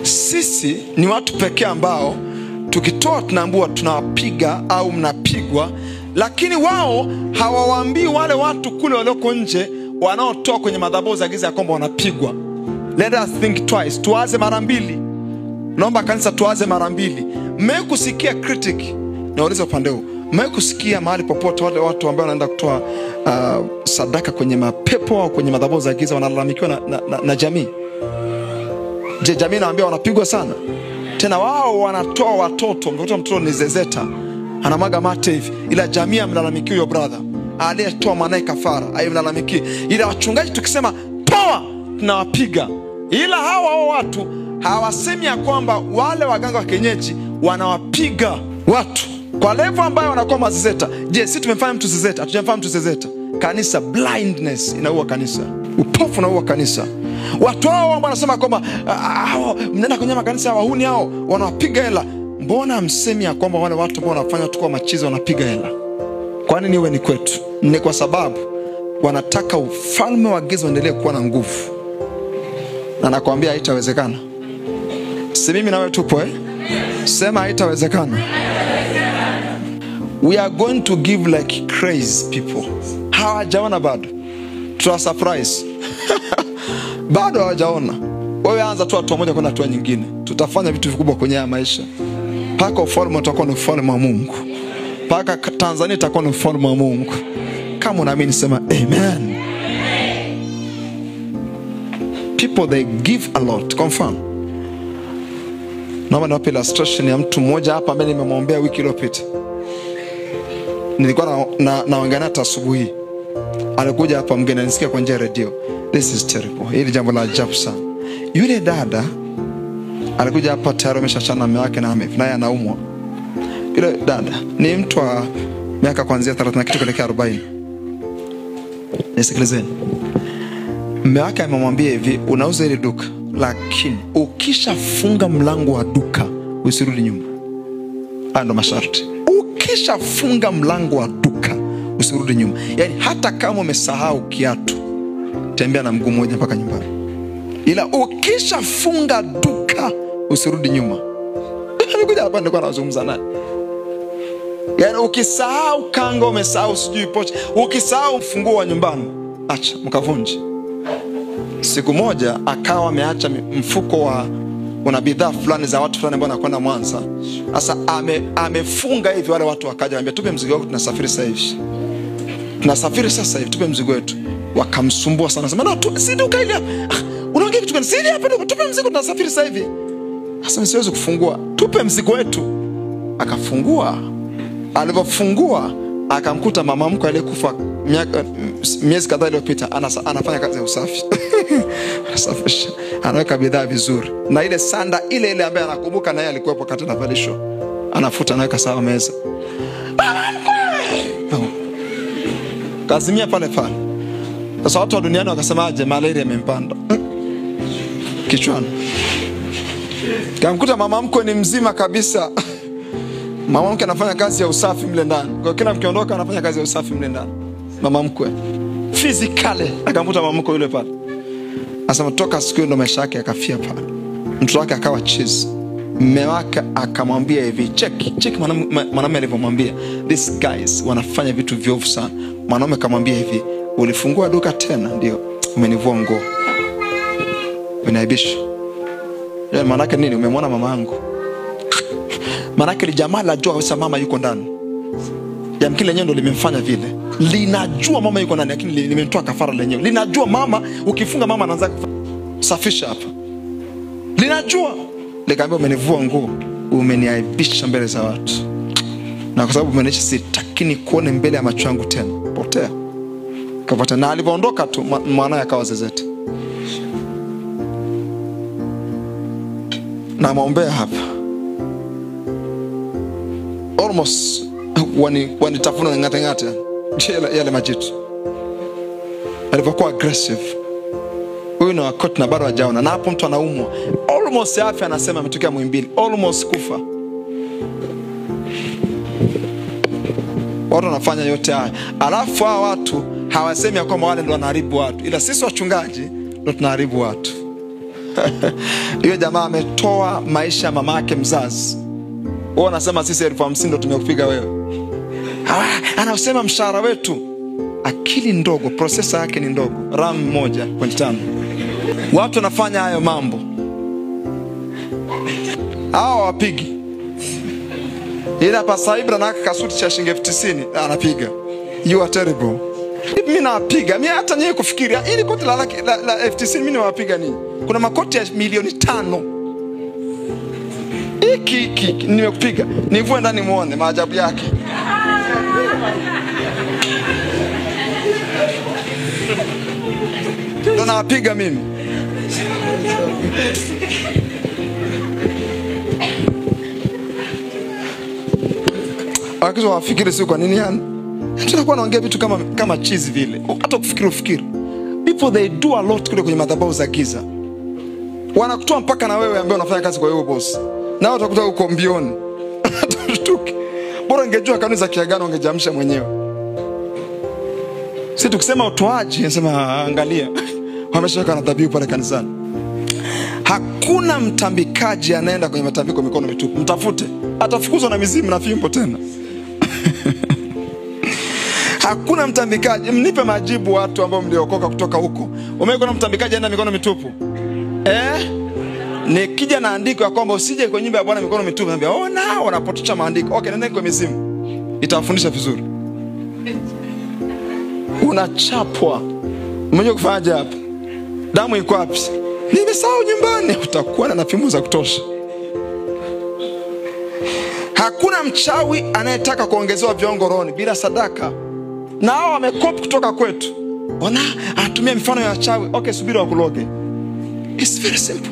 Sisi ni watu pekee ambao tukitoa tunaambiwa tunawapiga au mnapigwa, lakini wao hawawaambii wale watu kule walioko nje wanaotoa kwenye madhabahu za giza ya kwamba wanapigwa. Let us think twice. Tuwaze mara mbili. Naomba kanisa tuwaze mara mbili. Mmekusikia critic? Nauliza upande huu. Mmekusikia mahali popote wale watu ambao wanaenda kutoa sadaka kwenye mapepo au kwenye madhabahu za giza wanalalamikiwa na jamii? Je, jamii naambia wanapigwa sana? Tena wao wanatoa watoto, mtoto ni zezeta, anamaga mate hivi, ila jamii amlalamiki huyo brother aliyetoa mwanae kafara, ayemlalamiki. Ila wachungaji tukisema poa tunawapiga. Ila hawa watu hawasemi ya kwamba wale waganga wa kienyeji wanawapiga watu kwa level ambayo wanakuwa mazezeta. Je, sisi tumemfanya mtu zezeta? Hatujamfanya mtu zezeta. Kanisa, blindness inaua kanisa, upofu unaua kanisa. Watu hao wanasema kwamba mnaenda kwenye makanisa wahuni hao wanapiga hela. Mbona msemi ya kwamba wale watu ambao wanafanya tukua machizi wanapiga hela? Kwa nini iwe ni kwetu? Ni kwa sababu wanataka ufalme wa giza uendelee kuwa na nguvu. Na nakwambia haitawezekana. Si mimi na wewe tupo Sema haitawezekana. We are going to give like crazy people. Hawajaona bado. Tuna surprise. Bado hawajaona. Wewe anza tu hatua moja kwenda hatua nyingine. Tutafanya vitu vikubwa kwenye haya maisha. Paka ufalme utakuwa ni ufalme wa Mungu. Paka Tanzania itakuwa ni ufalme wa Mungu. Kama unaamini sema amen. People they give a lot. Confirm. Naomba niwape illustration ya mtu mmoja hapa ambaye nimemwombea wiki iliyopita. Nilikuwa naongea naye asubuhi. Alikuja hapa mgeni, nisikia kwa njia ya radio. This is terrible. Hili jambo la ajabu sana. Yule dada alikuja hapa tayari ameshachana na mume wake na naye anaumwa. Yule dada ni mtu wa miaka kuanzia 30 na kitu kuelekea 40. Nisikilizeni. Mume wake amemwambia hivi, unauza ile duka, lakini ukishafunga mlango wa duka usirudi nyuma. Ando masharti. Ukishafunga mlango wa duka usirudi nyuma. Yaani hata kama umesahau kiatu, tembea na mguu mmoja mpaka nyumbani. Ila ukishafunga duka usirudi nyuma. Nilikuja hapa nilikuwa nazungumza naye. Yaani ukisahau kanga, umesahau sijui pochi, ukisahau funguo wa nyumbani, acha mkavunje. Siku moja akawa ameacha mfuko wa una bidhaa fulani za watu fulani ambao wanakwenda Mwanza. Sasa amefunga hivi, wale watu wakaja anambia tupe mzigo wako, tunasafiri sasa hivi. Tunasafiri sasa hivi, tupe mzigo wetu. Wakamsumbua sana. Sema no, si duka ile hapa. Unaongea kitu gani? Si ile hapa, tupe mzigo, tunasafiri sasa hivi. Sasa siwezi kufungua. Tupe mzigo wetu. Akafungua. Alipofungua akamkuta mama mkwe aliyekufa miezi kadhaa iliyopita anafanya kazi ya usafi. Anasafisha, anaweka bidhaa vizuri. Na ile sanda ile ambaye anakumbuka na yeye alikuwa hapo wakati anavalishwa, anafuta anaweka sawa meza. Kazimia pale pale. Sasa watu wa duniani wakasemaje? Malaria imempanda kichwani. Kamkuta mama mkwe ni mzima kabisa. Mama mkwe anafanya kazi ya usafi mle ndani. Kwa kila mkiondoka anafanya kazi ya usafi mle ndani. Mama mkwe physically akamkuta mama mkwe yule pale. Asema toka siku ndo maisha yake yakafia pale. Mtoto wake akawa cheese. Mume wake akamwambia hivi, check mwanamume alipomwambia, these guys wanafanya vitu viovu sana. Mwanamume akamwambia hivi, ulifungua duka tena? Ndio. Umenivua nguo, unaibisha. Yaani maana yake nini? Umemwona mama yangu. Maana yake jamaa anajua kabisa mama yuko ndani. Yamkini lenyewe ndo limemfanya vile. Linajua mama yuko ndani, lakini limemtoa kafara lenyewe. Linajua mama, ukifunga mama anaanza kusafisha hapa. Linajua. Likamwambia umenivua nguo, umeniaibisha mbele za watu. Na kwa sababu umenisha sitakini kuone mbele ya macho yangu tena. Potea. Kapata. Na alipoondoka tu mwanae akawa zezeta. Na maombea hapa. Almost wanitafuna na ngate yale majitu. Alipokuwa aggressive. Huyu na wakati na bado hajaona. Na hapo mtu anaumwa. Almost afya anasema ametokea Muhimbili. Almost kufa. Watu wanafanya yote haya. Alafu hao watu hawasemi kwamba wale ndio wanaharibu watu. Ila sisi wachungaji ndio tunaharibu watu. Hiyo jamaa ametoa maisha ya mama yake mzazi. Wao wanasema sisi 50,000 ndo tumekupiga wewe. Anasema mshahara wetu. Akili ndogo, processor yake ni ndogo, RAM 1.5. Watu wanafanya hayo mambo. Hao wapigi. Ila Pastor Ibra na kasuti cha shilingi 90,000 anapiga. You are terrible. Mimi napiga. Mimi hata nyewe kufikiria ili koti la 90,000 mimi nawapiga nini? Kuna makoti ya milioni 5. Hiki nimekupiga. Nivue ndani muone maajabu yake. Ndio napiga mimi. Akizo wafikiri sio kwa nini yani? Tunakuwa naongea vitu kama cheese vile. Hata kufikiri. People they do a lot kule kwenye madhabahu za giza. Wanakutoa mpaka na wewe ambaye unafanya kazi kwa hiyo boss. Na utakuta uko mbioni. Tushtuki. Bora ungejua kanuni za kiagano ungejamsha mwenyewe. Sisi tukisema utoaji, nasema angalia. Wameshaka na dhabihu pale kanisani. Hakuna mtambikaji anaenda kwenye matambiko mikono mitupu. Mtafute. Atafukuzwa na mizimu na fimbo tena. Hakuna mtambikaji. Mnipe majibu watu ambao mliokoka kutoka huko. Umeona mtambikaji anaenda mikono mitupu? Nikija na andiko ya kwamba usije kwenye nyumba ya Bwana mikono mitupu, naambia ona wanapotosha maandiko. Okay, nenda kwa mizimu. Itawafundisha vizuri. Unachapwa. Mwenye kufanyaje hapa? Damu iko wapi? Nimesahau nyumbani. Utakuwa na fimbo za kutosha. Hakuna mchawi anayetaka kuongezewa viongo rohoni bila sadaka. Na hao wamekopi kutoka kwetu. Ona anatumia mifano ya chawi. Okay, subiri wakuloge. It's very simple.